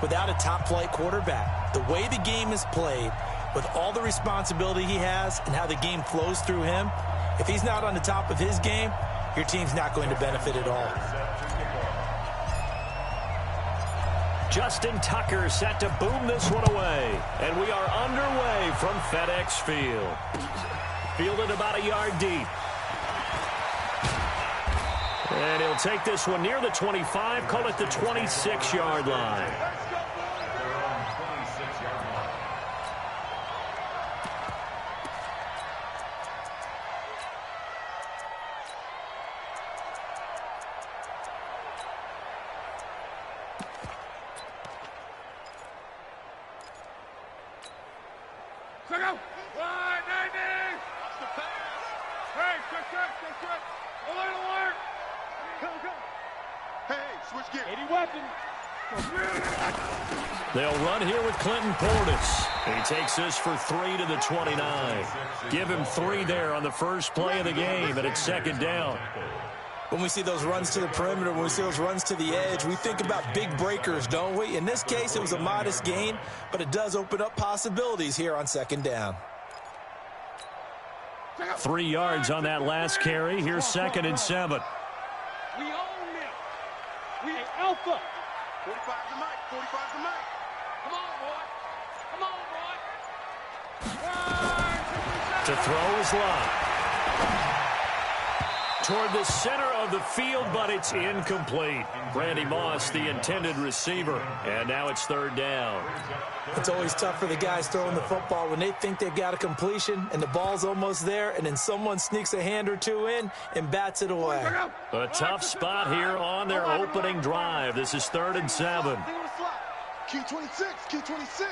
without a top-flight quarterback. The way the game is played, with all the responsibility he has and how the game flows through him, if he's not on the top of his game, your team's not going to benefit at all. Justin Tucker set to boom this one away. And we are underway from FedEx Field. Fielded about a yard deep. And he'll take this one near the 25, call it the 26-yard line. They'll run here with Clinton Portis. He takes this for 3 to the 29. Give him 3 there on the first play of the game, and it's second down. When we see those runs to the perimeter, when we see those runs to the edge, we think about big breakers, don't we? In this case, it was a modest gain, but it does open up possibilities here on second down. 3 yards on that last carry. Here's second and 7. We own it. We alpha. 45 the mic. 45 the mic. Come on, boy. Come on, boy. To throw is Lott. Toward the center of the field, but it's incomplete. Randy Moss, the intended receiver. And now it's third down. It's always tough for the guys throwing the football when they think they've got a completion and the ball's almost there, and then someone sneaks a hand or two in and bats it away. A tough spot here on their opening drive. This is third and 7. Q26, Q26.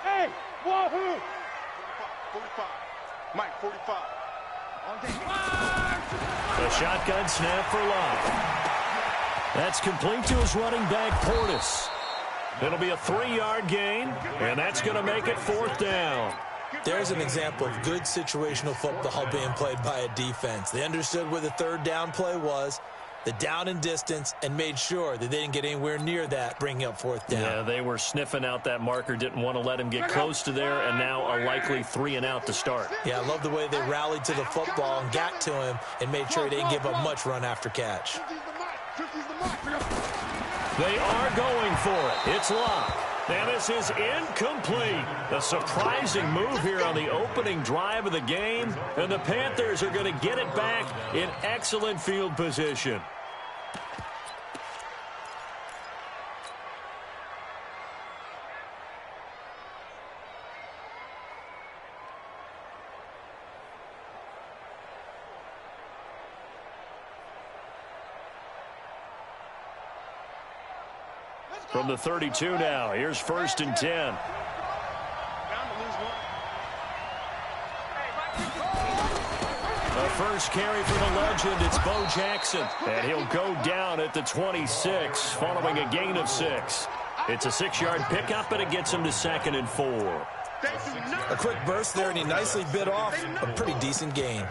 Hey, wahoo! 45. Mike, 45. A shotgun snap for Lott. That's complete to his running back, Portis. It'll be a 3-yard gain, and that's going to make it fourth down. There's an example of good situational football being played by a defense. They understood where the third down play was, the down and distance, and made sure that they didn't get anywhere near that, bringing up fourth down. Yeah, they were sniffing out that marker, didn't want to let him get close to there, and now a likely 3-and-out to start. Yeah, I love the way they rallied to the football and got to him and made sure he didn't give up much run after catch. They are going for it. It's Lott. And this is incomplete. A surprising move here on the opening drive of the game. And the Panthers are going to get it back in excellent field position. From the 32 now, here's first and 10. A first carry for the legend, it's Bo Jackson. And he'll go down at the 26 following a gain of 6. It's a 6-yard pickup, and it gets him to second and 4. A quick burst there, and he nicely bit off a pretty decent gain.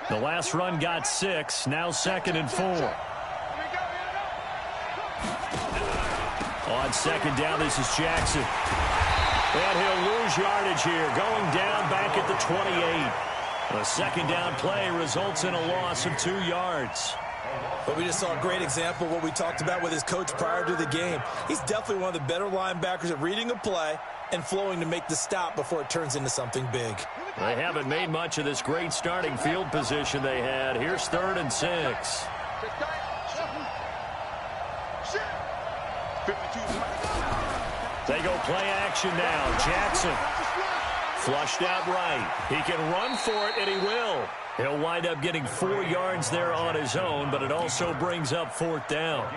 The last run got 6, now second and 4. On second down, this is Jackson. And he'll lose yardage here, going down back at the 28. A second down play results in a loss of 2 yards. But we just saw a great example of what we talked about with his coach prior to the game. He's definitely one of the better linebackers at reading a play and flowing to make the stop before it turns into something big. They haven't made much of this great starting field position they had. Here's third and 6. They go play action now. Jackson flushed out right. He can run for it, and he will. He'll wind up getting 4 yards there on his own, but it also brings up fourth down.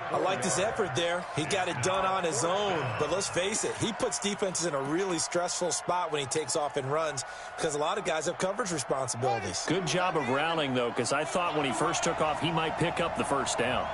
I like this effort there. He got it done on his own. But let's face it, he puts defenses in a really stressful spot when he takes off and runs because a lot of guys have coverage responsibilities. Good job of rounding, though, because I thought when he first took off, he might pick up the first down.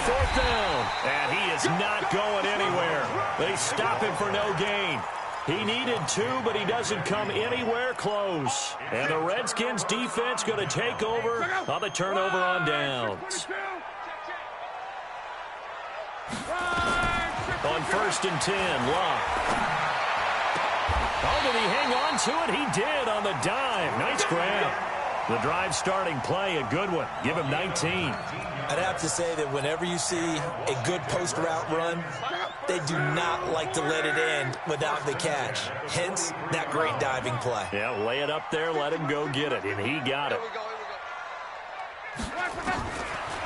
fourth down. And he is not going anywhere. They stop him for no gain. He needed 2, but he doesn't come anywhere close. And the Redskins defense going to take over on the turnover on downs. On 1st and 10, Locke. Oh, did he hang on to it? He did on the dime. Nice grab. The drive starting play, a good one. Give him 19. I'd have to say that whenever you see a good post route run, they do not like to let it end without the catch. Hence, that great diving play. Yeah, lay it up there, let him go get it, and he got it.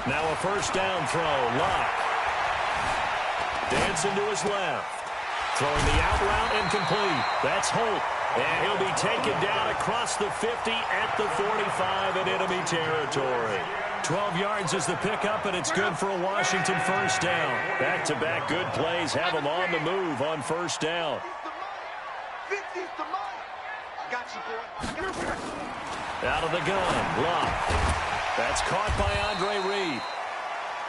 Now a first down throw, Locke. Dancing to his left. Throwing the out route incomplete. That's Holt. And he'll be taken down across the 50 at the 45 in enemy territory. 12 yards is the pickup, and it's good for a Washington first down. Back-to-back good plays have them on the move on first down. Out of the gun, Locke. That's caught by Andre Reed.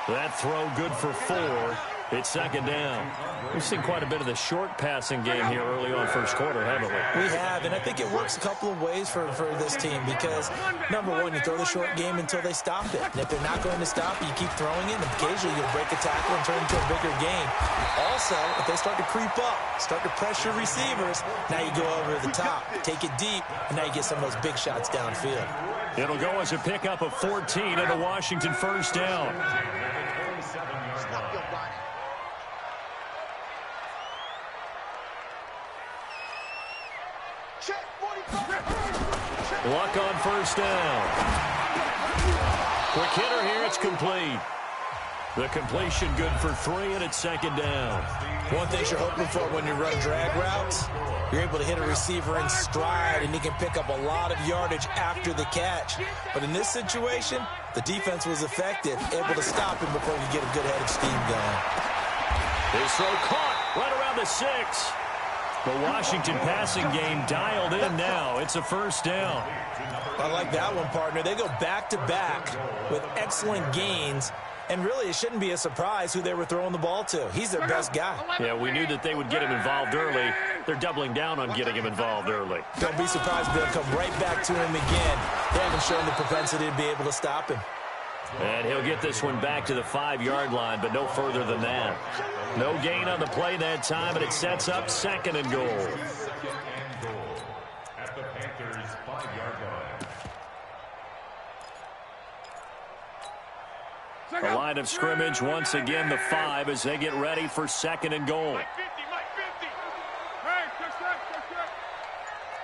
That throw good for 4. It's second down. We've seen quite a bit of the short passing game here early on first quarter, haven't we? We have, and I think it works a couple of ways for this team because, number one, you throw the short game until they stop it. And if they're not going to stop it, you keep throwing it, and occasionally you'll break a tackle and turn it into a bigger game. Also, if they start to creep up, start to pressure receivers, now you go over the top, take it deep, and now you get some of those big shots downfield. It'll go as a pickup of 14 at a Washington first down. Luck on first down. Quick hitter here, it's complete. The completion good for 3, and it's second down. One thing you're hoping for when you run drag routes, you're able to hit a receiver in stride, and he can pick up a lot of yardage after the catch. But in this situation, the defense was effective, able to stop him before he could get a good head of steam going. His throw caught right around the 6. The Washington passing game dialed in now. It's a first down. I like that one, partner. They go back-to-back with excellent gains, and really it shouldn't be a surprise who they were throwing the ball to. He's their best guy. Yeah, we knew that they would get him involved early. They're doubling down on getting him involved early. Don't be surprised if they'll come right back to him again. They haven't shown the propensity to be able to stop him. And he'll get this one back to the 5-yard line, but no further than that. No gain on the play that time, and it sets up second and goal. At the Panthers' 5-yard line. The line of scrimmage, once again, the 5 as they get ready for second and goal. Mike 50. Hey, touch that.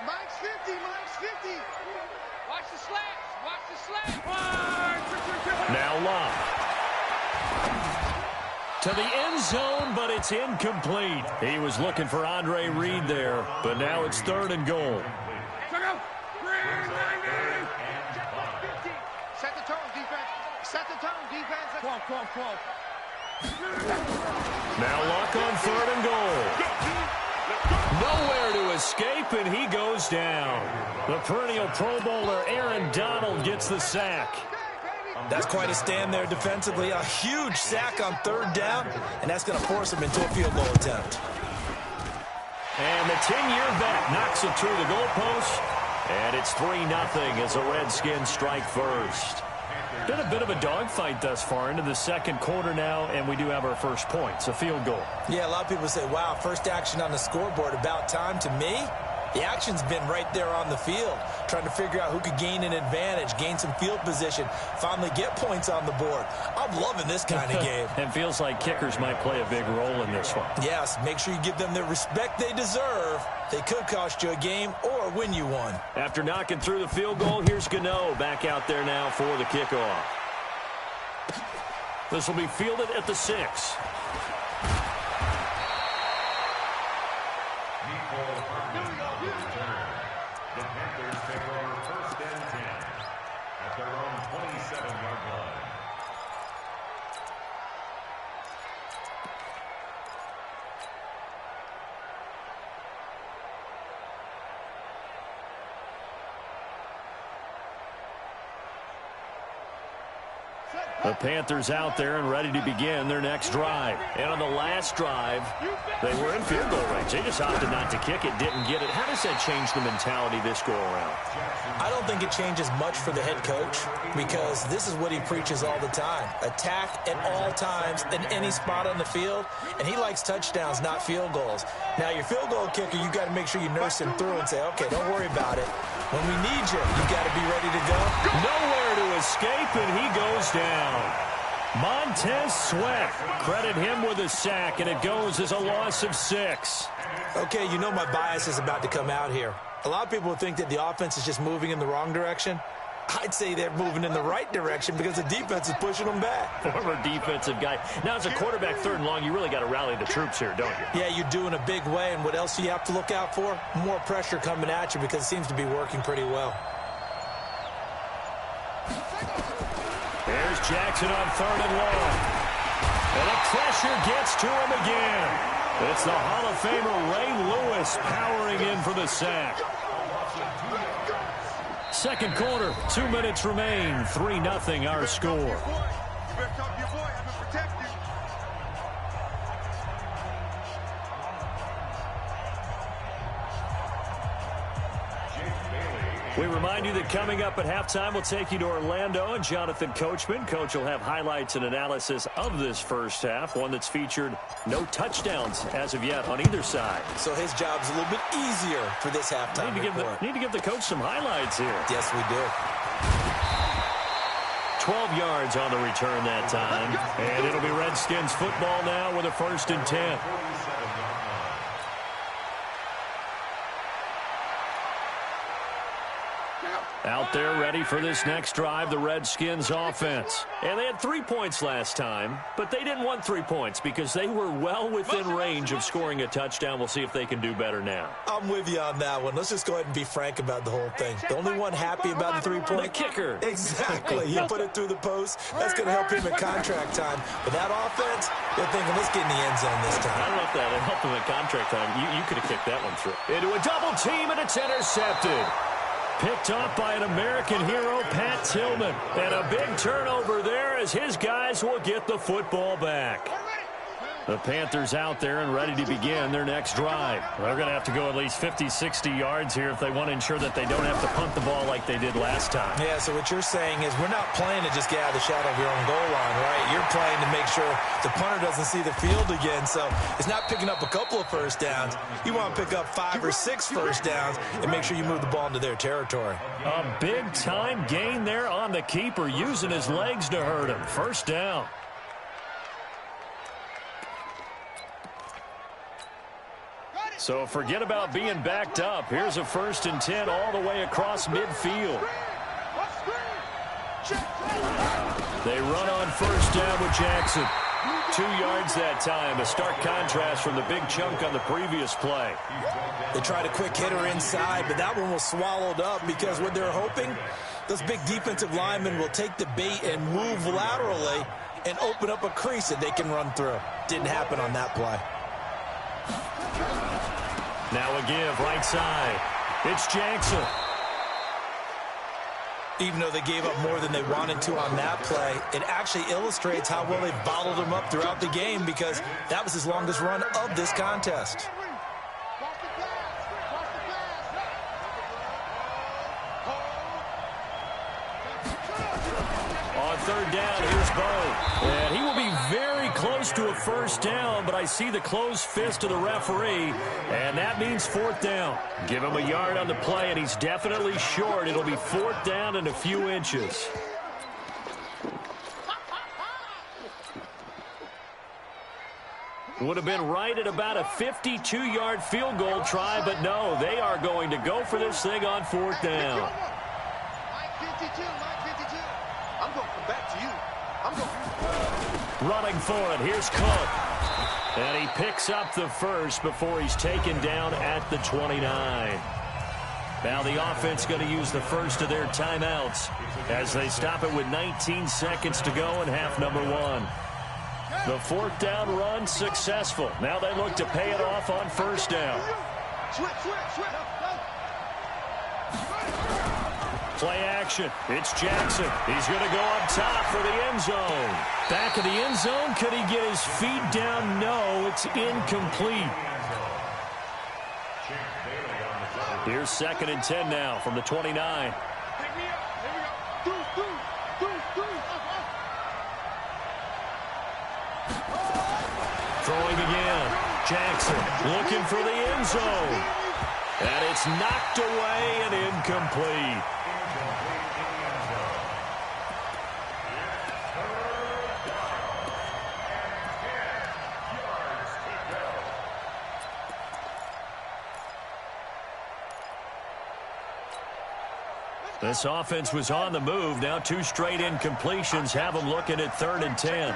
Mike's 50. Watch the slats. Now Locke. To the end zone, but it's incomplete. He was looking for Andre Reed there, but now it's third and goal. Set the tone, defense. 12. Now Locke on third and goal. Nowhere to escape, and he goes down. The perennial Pro Bowler Aaron Donald gets the sack. That's quite a stand there defensively. A huge sack on third down, and that's going to force him into a field goal attempt. And the 10-year vet knocks it through the goalpost, and it's 3-0 as the Redskins strike first. Been a bit of a dogfight thus far into the second quarter now, and we do have our first points, a field goal. Yeah, a lot of people say, wow, first action on the scoreboard, about time. To me, the action's been right there on the field, trying to figure out who could gain an advantage, gain some field position, finally get points on the board. I'm loving this kind of game. And feels like kickers might play a big role in this one. Yes, make sure you give them the respect they deserve. They could cost you a game or win you one. After knocking through the field goal, here's Gano back out there now for the kickoff. This will be fielded at the 6. The Panthers take over first and 10 at their own 27-yard line. Set. The Panthers out there and ready to begin their next drive. And on the last drive, they were in field goal range. They just opted not to kick it, didn't get it. How does that change the mentality this go around? I don't think it changes much for the head coach because this is what he preaches all the time. Attack at all times in any spot on the field, and he likes touchdowns, not field goals. Now, your field goal kicker, you got to make sure you nurse him through and say, okay, don't worry about it. When we need you, you got to be ready to go. Nowhere to escape, and he goes down. Montez Sweat, credit him with a sack, and it goes as a loss of 6. Okay, you know my bias is about to come out here. A lot of people think that the offense is just moving in the wrong direction. I'd say they're moving in the right direction because the defense is pushing them back. Former defensive guy. Now, as a quarterback, 3rd and long, you really got to rally the troops here, don't you? Yeah, you do in a big way, and what else do you have to look out for? More pressure coming at you because it seems to be working pretty well. There's Jackson on 3rd and long. And the pressure gets to him again. It's the Hall of Famer Ray Lewis powering in for the sack. Second quarter, 2 minutes remain. 3-0 our score. We remind you that coming up at halftime, we'll take you to Orlando and Jonathan Coachman. Coach will have highlights and analysis of this first half, one that's featured no touchdowns as of yet on either side. So his job's a little bit easier for this halftime report. Need to give the coach some highlights here. Yes, we do. 12 yards on the return that time. And it'll be Redskins football now with a 1st and 10. Out there ready for this next drive, the Redskins offense. And they had 3 points last time, but they didn't want 3 points because they were well within range of scoring a touchdown. We'll see if they can do better now. I'm with you on that one. Let's just go ahead and be frank about the whole thing. The only one happy about the 3-point? The kicker. Exactly. He put it through the post. That's going to help him at contract time. But that offense, they're thinking, let's get in the end zone this time. I don't know if that would help him at contract time. You could have kicked that one through. Into a double team, and it's intercepted. Picked off by an American hero, Pat Tillman. And a big turnover there as his guys will get the football back. The Panthers out there and ready to begin their next drive. They're going to have to go at least 50, 60 yards here if they want to ensure that they don't have to punt the ball like they did last time. Yeah, so what you're saying is we're not playing to just get out of the shadow of your own goal line, right? You're playing to make sure the punter doesn't see the field again. So it's not picking up a couple of first downs. You want to pick up 5 or 6 first downs and make sure you move the ball into their territory. A big-time gain there on the keeper, using his legs to hurt him. First down. So forget about being backed up. Here's a 1st and 10 all the way across midfield. They run on 1st down with Jackson. 2 yards that time. A stark contrast from the big chunk on the previous play. They tried a quick hitter inside, but that one was swallowed up because what they're hoping, those big defensive linemen will take the bait and move laterally and open up a crease that they can run through. Didn't happen on that play. Now a give, right side. It's Jackson. Even though they gave up more than they wanted to on that play, it actually illustrates how well they bottled him up throughout the game because that was his longest run of this contest. On 3rd down, here's Bo. And he will be very close to a 1st down, but I see the closed fist of the referee, and that means 4th down. Give him a yard on the play, and he's definitely short. It'll be 4th down and a few inches. Would have been right at about a 52-yard field goal try, but no, they are going to go for this thing on 4th down. I'm going to come back to you. Running for it, here's Cook. And he picks up the first before he's taken down at the 29. Now the offense going to use the first of their timeouts as they stop it with 19 seconds to go in half number 1. The 4th down run successful. Now they look to pay it off on 1st down. Play action. It's Jackson. He's going to go up top for the end zone. Back of the end zone. Could he get his feet down? No, it's incomplete. Here's 2nd and 10 now from the 29. Throwing again. Jackson looking for the end zone. And it's knocked away and incomplete. This offense was on the move. Now 2 straight incompletions have them looking at 3rd and 10.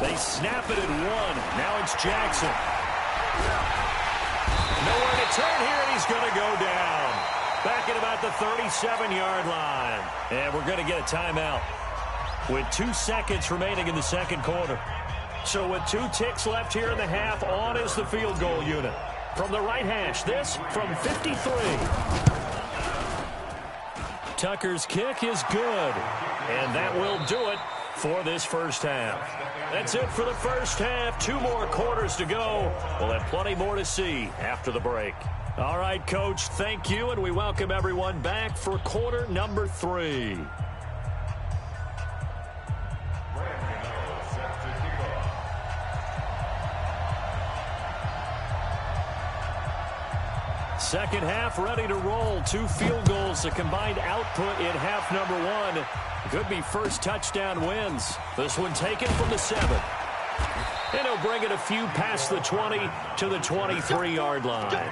They snap it at 1. Now it's Jackson. Nowhere to turn here, and he's going to go down. Back at about the 37-yard line. And we're going to get a timeout with 2 seconds remaining in the 2nd quarter. So with 2 ticks left here in the half, on is the field goal unit. From the right hash, this from 53. Tucker's kick is good. And that will do it for this first half. That's it for the first half. 2 more quarters to go. We'll have plenty more to see after the break. All right, Coach, thank you, and we welcome everyone back for quarter number 3. Second half ready to roll. 2 field goals, the combined output in half number 1. Could be first touchdown wins. This one taken from the 7. And he'll bring it a few past the 20 to the 23-yard line.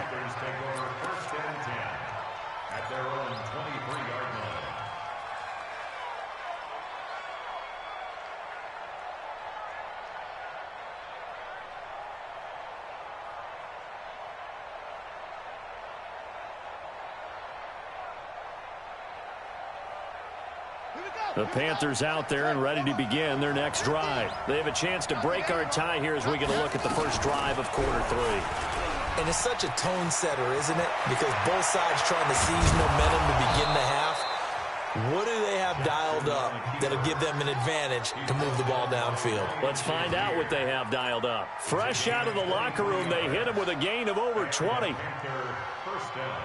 The Panthers out there and ready to begin their next drive. They have a chance to break our tie here as we get a look at the first drive of quarter 3. And it's such a tone setter, isn't it? Because both sides trying to seize momentum to begin the half. What do they have dialed up that'll give them an advantage to move the ball downfield? Let's find out what they have dialed up. Fresh out of the locker room, they hit him with a gain of over 20. First down.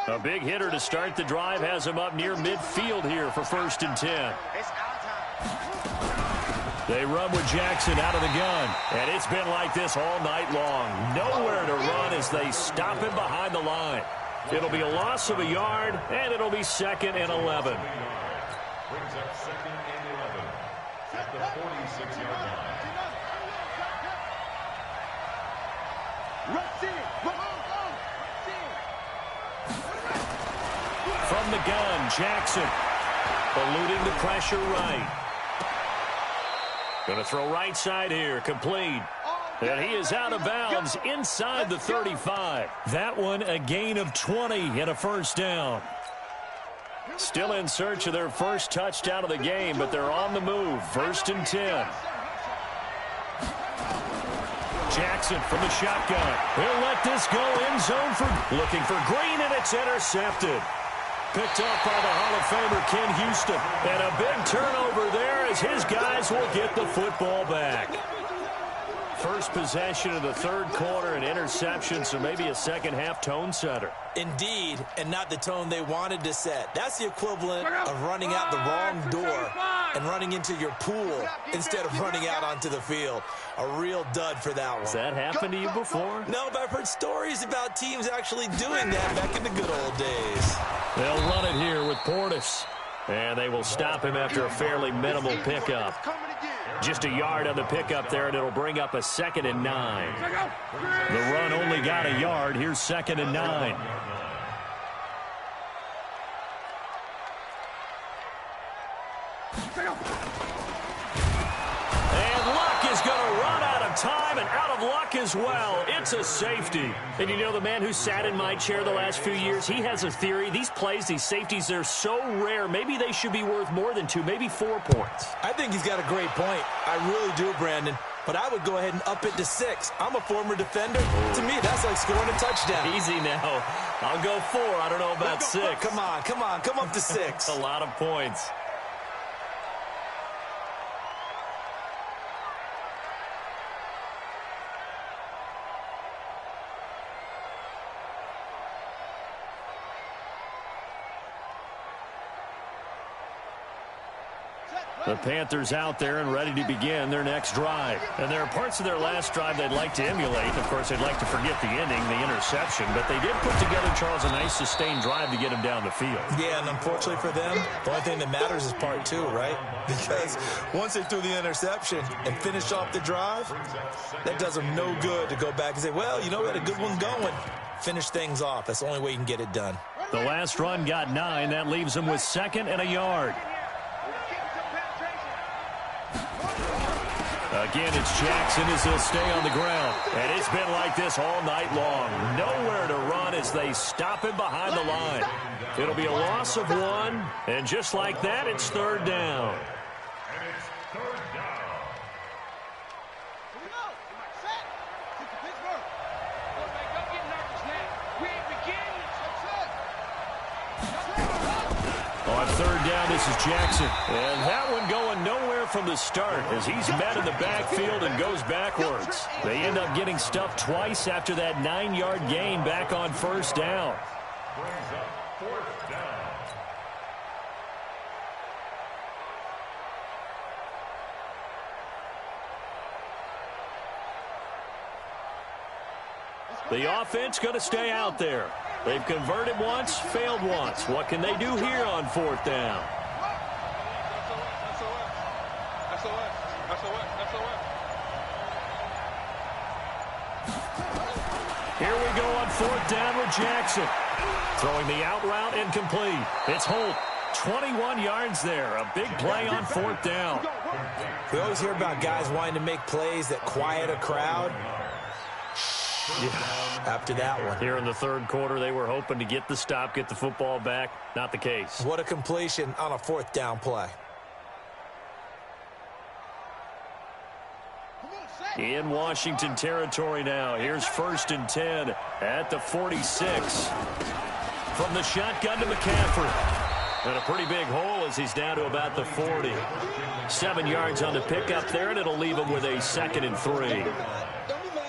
A big hitter to start the drive has him up near midfield here for 1st and 10. They run with Jackson out of the gun. And it's been like this all night long. Nowhere to run as they stop him behind the line. It'll be a loss of a yard, and it'll be 2nd and 11. Brings up 2nd and 11 at the 46-yard line. From the gun, Jackson eluding the pressure right. Going to throw right side here, complete. And he is out of bounds inside the 35. That one a gain of 20 and a first down. Still in search of their first touchdown of the game, but they're on the move. 1st and 10. Jackson from the shotgun. He'll let this go end zone for looking for Green, and it's intercepted. Picked up by the Hall of Famer Ken Houston. And a big turnover there as his guys will get the football back. First possession of the 3rd quarter, an interception, so maybe a second half tone setter. Indeed, and not the tone they wanted to set. That's the equivalent of running out the wrong door and running into your pool instead of running out onto the field. A real dud for that one. Has that happened to you before? No, but I've heard stories about teams actually doing that back in the good old days. They'll run it here with Portis. And they will stop him after a fairly minimal pickup. Just a yard on the pickup there, and it'll bring up a 2nd and 9. The run only got a yard. Here's 2nd and 9. And Luck is going to run out of time and out of luck back as well. It's a safety. And you know, the man who sat in my chair the last few years, he has a theory. These plays, these safeties, they're so rare. Maybe they should be worth more than 2, maybe 4 points. I think he's got a great point. I really do, Brandon. But I would go ahead and up it to 6. I'm a former defender. To me, that's like scoring a touchdown. Easy now. I'll go 4. I don't know about 6. Come on. Come up to 6. A lot of points. The Panthers out there and ready to begin their next drive. And there are parts of their last drive they'd like to emulate. Of course, they'd like to forget the ending, the interception. But they did put together, Charles, a nice sustained drive to get him down the field. Yeah, and unfortunately for them, the only thing that matters is part 2, right? Because once they threw the interception and finished off the drive, that does them no good to go back and say, well, you know, we had a good one going. Finish things off. That's the only way you can get it done. The last run got 9. That leaves them with 2nd and a yard. Again, it's Jackson as he'll stay on the ground. And it's been like this all night long. Nowhere to run as they stop him behind the line. It'll be a loss of 1. And just like that, it's 3rd down. And it's 3rd down. Here we go. Set. Kick to Pittsburgh. Quarterback, don't get nervous now. We ain't beginning. On 3rd down, this is Jackson. And that one going nowhere from the start as he's met in the backfield and goes backwards. They end up getting stuffed twice after that 9-yard gain back on 1st down. Brings up 4th down. The offense going to stay out there. They've converted once, failed once. What can they do here on 4th down? Here we go on 4th down with Jackson. Throwing the out route incomplete. It's Holt. 21 yards there. A big play on 4th down. We always hear about guys wanting to make plays that quiet a crowd. Yeah, after that one. Here in the 3rd quarter, they were hoping to get the stop, get the football back. Not the case. What a completion on a 4th down play. In Washington territory now. Here's 1st and 10 at the 46. From the shotgun to McCaffrey. And a pretty big hole as he's down to about the 40. 7 yards on the pickup there, and it'll leave him with a 2nd and 3.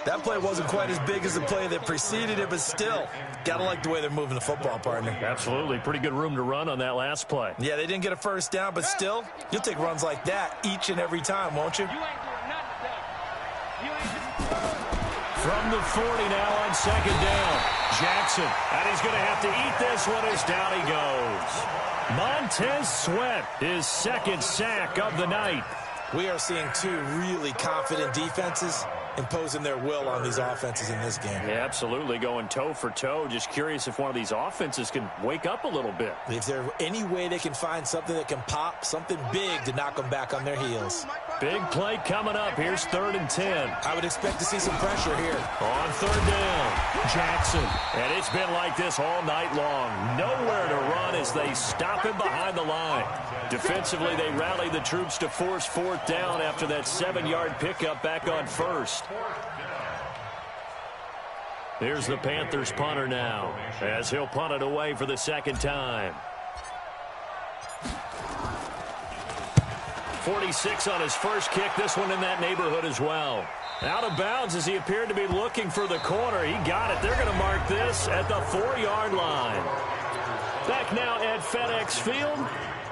That play wasn't quite as big as the play that preceded it, but still, gotta like the way they're moving the football, partner. Absolutely. Pretty good room to run on that last play. Yeah, they didn't get a 1st down, but still, you'll take runs like that each and every time, won't you? From the 40 now on 2nd down. Jackson, and he's going to have to eat this one as down he goes. Montez Sweat, his 2nd sack of the night. We are seeing 2 really confident defenses imposing their will on these offenses in this game. Yeah, absolutely, going toe for toe. Just curious if one of these offenses can wake up a little bit. If there's any way they can find something that can pop, something big to knock them back on their heels. Big play coming up. Here's 3rd and 10. I would expect to see some pressure here. On 3rd down, Jackson. And it's been like this all night long. Nowhere to run as they stop him behind the line. Defensively, they rally the troops to force 4th down after that 7-yard pickup back on 1st. Here's the Panthers punter now as he'll punt it away for the 2nd time. 46 on his first kick. This one in that neighborhood as well. Out of bounds as he appeared to be looking for the corner. He got it. They're going to mark this at the 4-yard line. Back now at FedEx Field.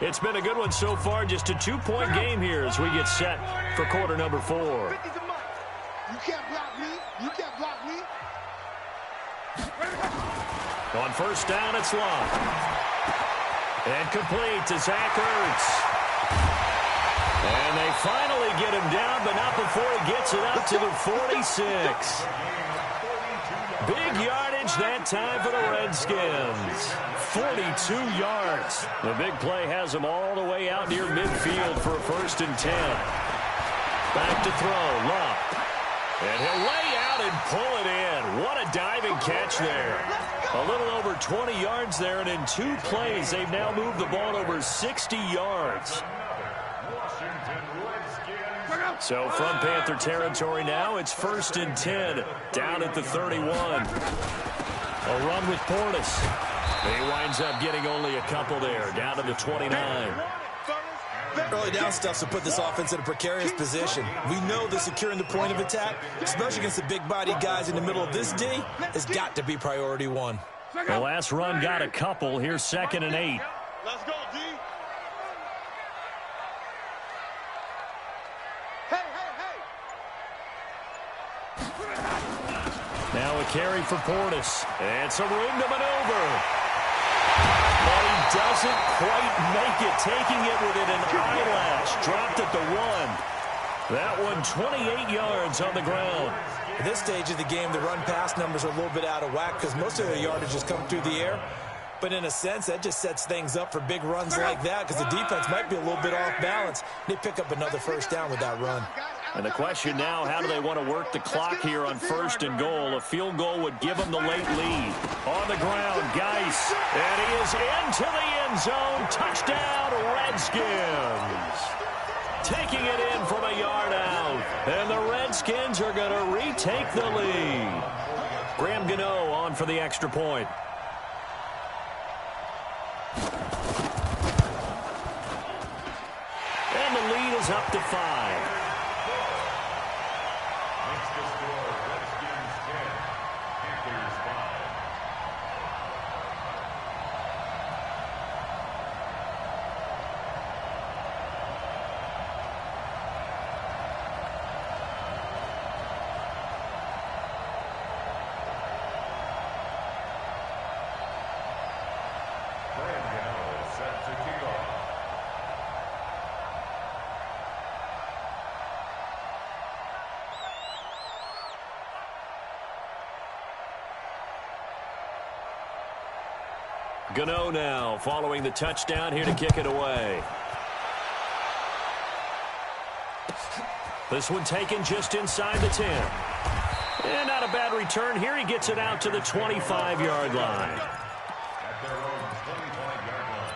It's been a good one so far. Just a 2-point game here as we get set for quarter number 4. You can't block me. You can't block me. On 1st down, it's Love. And complete to Zach Ertz. And they finally get him down, but not before he gets it up to the 46. Big yardage that time for the Redskins. 42 yards. The big play has them all the way out near midfield for a 1st and 10. Back to throw, Love. And he'll lay out and pull it in. What a diving catch there. A little over 20 yards there, and in 2 plays, they've now moved the ball over 60 yards. So from Panther territory now, it's 1st and 10, down at the 31. A run with Portis. He winds up getting only a couple there, down to the 29. Early down stuff to put this offense in a precarious position. We know that securing the point of attack, especially against the big-bodied guys in the middle of this D, has got to be priority 1. The last run got a couple. Here's 2nd and 8. Let's go, D. Hey. Now a carry for Portis. And some room to maneuver. But he doesn't quite make it, taking it within an eyelash. Dropped at the 1. That one 28 yards on the ground. At this stage of the game, the run-pass numbers are a little bit out of whack because most of their yardage has come through the air. But in a sense, that just sets things up for big runs like that because the defense might be a little bit off balance. They pick up another 1st down with that run. And the question now, how do they want to work the clock here on 1st and goal? A field goal would give them the late lead. On the ground, Geis. And he is into the end zone. Touchdown, Redskins. Taking it in from a yard out. And the Redskins are going to retake the lead. Graham Gano on for the extra point. And the lead is up to 5. Makes the score Redskins 10, Panthers 5. Graham Gano is set to kick off. Gano now following the touchdown here to kick it away. This one taken just inside the 10. And not a bad return here. He gets it out to the 25-yard line. At their own 25-yard line.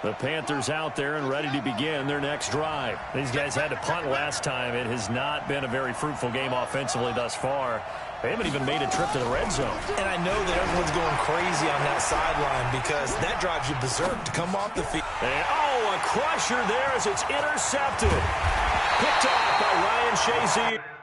The Panthers out there and ready to begin their next drive. These guys had to punt last time. It has not been a very fruitful game offensively thus far. They haven't even made a trip to the red zone. And I know that everyone's going crazy on that sideline because that drives you berserk to come off the field. And, a crusher there as it's intercepted. Picked off by Ryan Shazier.